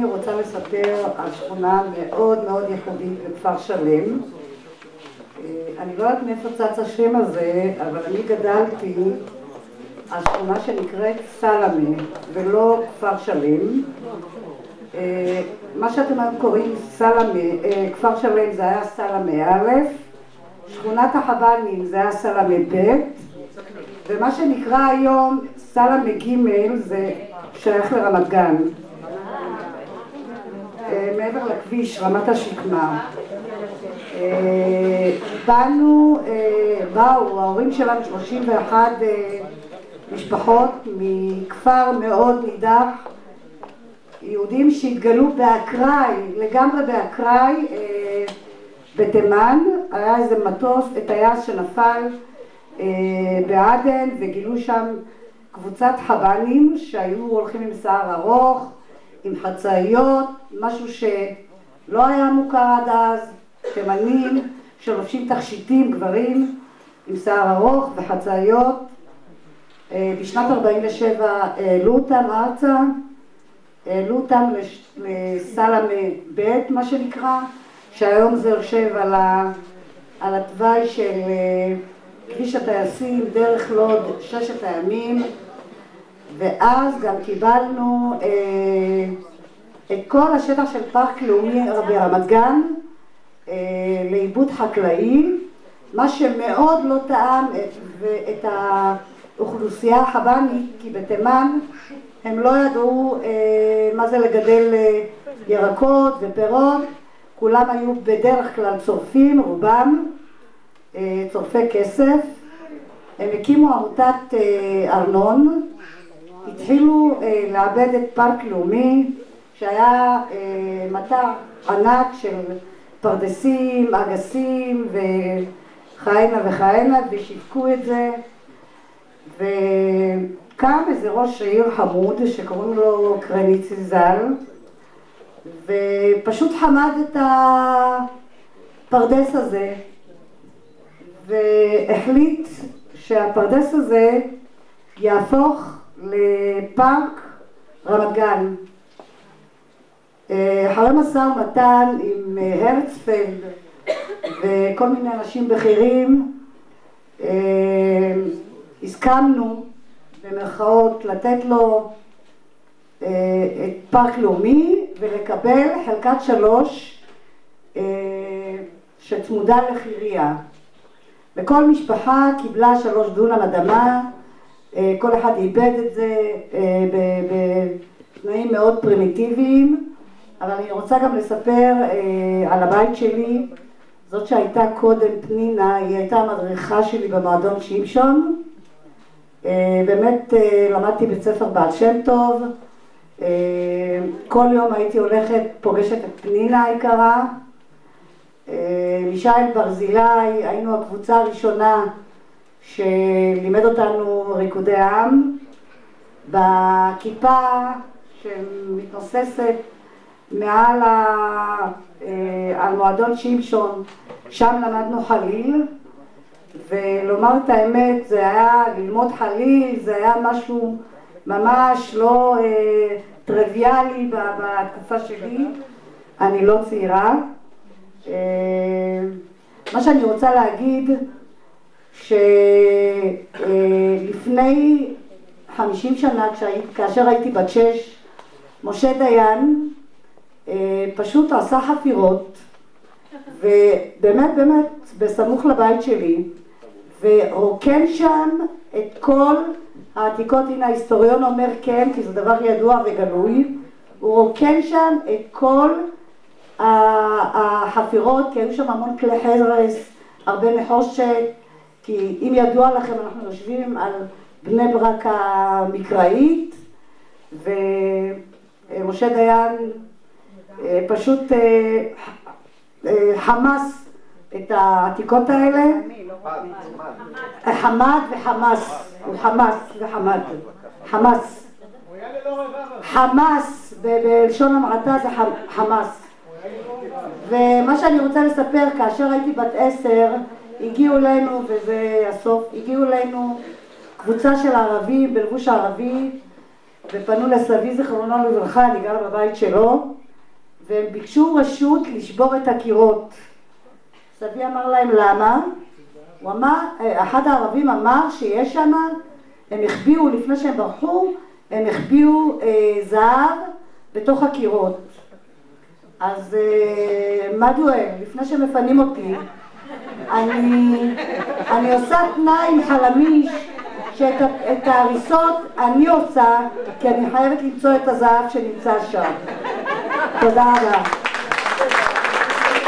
רוצה לספר על שכונה מאוד מאוד ייחודית בכפר שלם. אני לא יודעת מאיפה צץ השם הזה, אבל אני גדלתי על שכונה שנקראת סלמה ולא כפר שלם. מה שאתם קוראים סלמה, כפר שלם זה היה סלמה א', שכונת החב"נים זה היה סלמה ב', ומה שנקרא היום סלמה ג' זה שייך לרמת גן, מעבר לכביש, רמת השקמה. באו ההורים שלנו 31 משפחות מכפר מאוד נידח, יהודים שהתגלו באקראי, לגמרי באקראי, בתימן. היה איזה מטוס, טייס שנפל בעדן, וגילו שם קבוצת חב"נים שהיו הולכים עם שיער ארוך, עם חצאיות, משהו שלא היה מוכר עד אז, תימנים שלובשים תכשיטים, גברים עם שיער ארוך וחצאיות. בשנת 47 העלו אותם ארצה, העלו אותם לסלמה ב', מה שנקרא, שהיום זה יושב על התוואי של כביש הטייסים דרך לוד ששת הימים. ואז גם קיבלנו את כל השטח של פארק לאומי ברמת גן לעיבוד חקלאי, מה שמאוד לא טעם את האוכלוסייה החב"נית, כי בתימן הם לא ידעו מה זה לגדל ירקות ופירות, כולם היו בדרך כלל צורפים, רובם צורפי כסף. הם הקימו עמותת ארנון, התחילו לעבד את פארק לאומי שהיה מטע ענק של פרדסים, אגסים וכהנה וכהנה, ושיווקו את זה. וקם איזה ראש עיר חמוד שקוראים לו קרניצי ז"ל, ופשוט חמד את הפרדס הזה והחליט שהפרדס הזה יהפוך לפארק רמת גן. אחרי משא ומתן עם הרצפלד וכל מיני אנשים בכירים, הסכמנו במרכאות לתת לו את פארק לאומי ולקבל חלקת 3 שצמודה לחירייה, וכל משפחה קיבלה 3 דונם אדמה. כל אחד איבד את זה בתנאים מאוד פרימיטיביים. אבל אני רוצה גם לספר על הבית שלי. זאת שהייתה קודם פנינה, היא הייתה המדריכה שלי במועדון שמשון. באמת למדתי בית ספר בעל שם טוב. כל יום הייתי הולכת, פוגשת את פנינה היקרה. מישאל ברזילי, היינו הקבוצה הראשונה שלימד אותנו ריקודי עם. בכיפה שמתנוססת מעל על מועדון שמשון, שם למדנו חליל, ולומר את האמת, זה היה ללמוד חליל, זה היה משהו ממש לא טריוויאלי בתקופה שלי. אני לא צעירה. מה שאני רוצה להגיד, שלפני 50 שנה, כאשר הייתי בת 6, משה דיין פשוט עשה חפירות, ובאמת באמת בסמוך לבית שלי, ורוקן שם את כל העתיקות. הנה ההיסטוריון אומר כן, כי זה דבר ידוע וגלוי. הוא רוקן שם את כל החפירות, כי היו שם המון כלי חרס, הרבה נחושת, כי אם ידוע לכם, אנחנו יושבים על בני ברק המקראית, ומשה דיין פשוט חמס את העתיקות האלה. חמד וחמס, הוא חמס וחמד, חמס. חמס בלשון המעטה זה חמס. ומה שאני רוצה לספר, כאשר הייתי בת 10, הגיעו אלינו, וזה הסוף, הגיעו אלינו קבוצה של ערבים בלבוש ערבי, ופנו לסבי זיכרונו לברכה, אני גרה בבית שלו, והם ביקשו רשות לשבור את הקירות. סבי אמר להם למה? הוא אמר, אחד הערבים אמר שיש שם, הם החביאו, לפני שהם ברחו, הם החביאו זהב בתוך הקירות. אז מה דואג? לפני שמפנים אותי, אני עושה תנאי עם חלמיש, שאת ההריסות אני עושה, כי אני חייבת למצוא את הזהב שנמצא שם. תודה רבה.